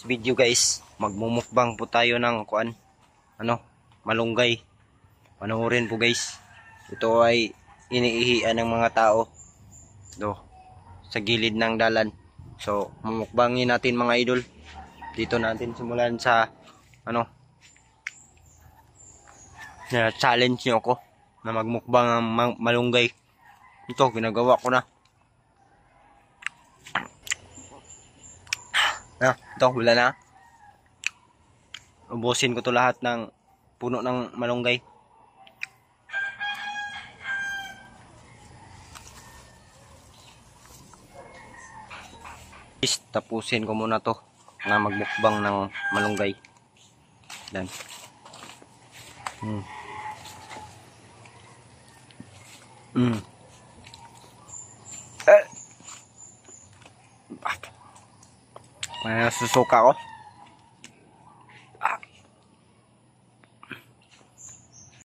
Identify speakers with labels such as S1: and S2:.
S1: Video guys, magmumukbang po tayo ng malunggay. Panoorin po guys. Ito ay iniihian ng mga tao sa gilid ng dalan. So mumukbangin natin mga idol. Dito natin simulan sa challenge nyo ako na magmukbang ng malunggay. Ito ginagawa ko na. Ito, wala na. Ubusin ko to lahat ng puno ng malunggay. Tapusin ko muna to na magmukbang ng malunggay. Dan. May susuka ko.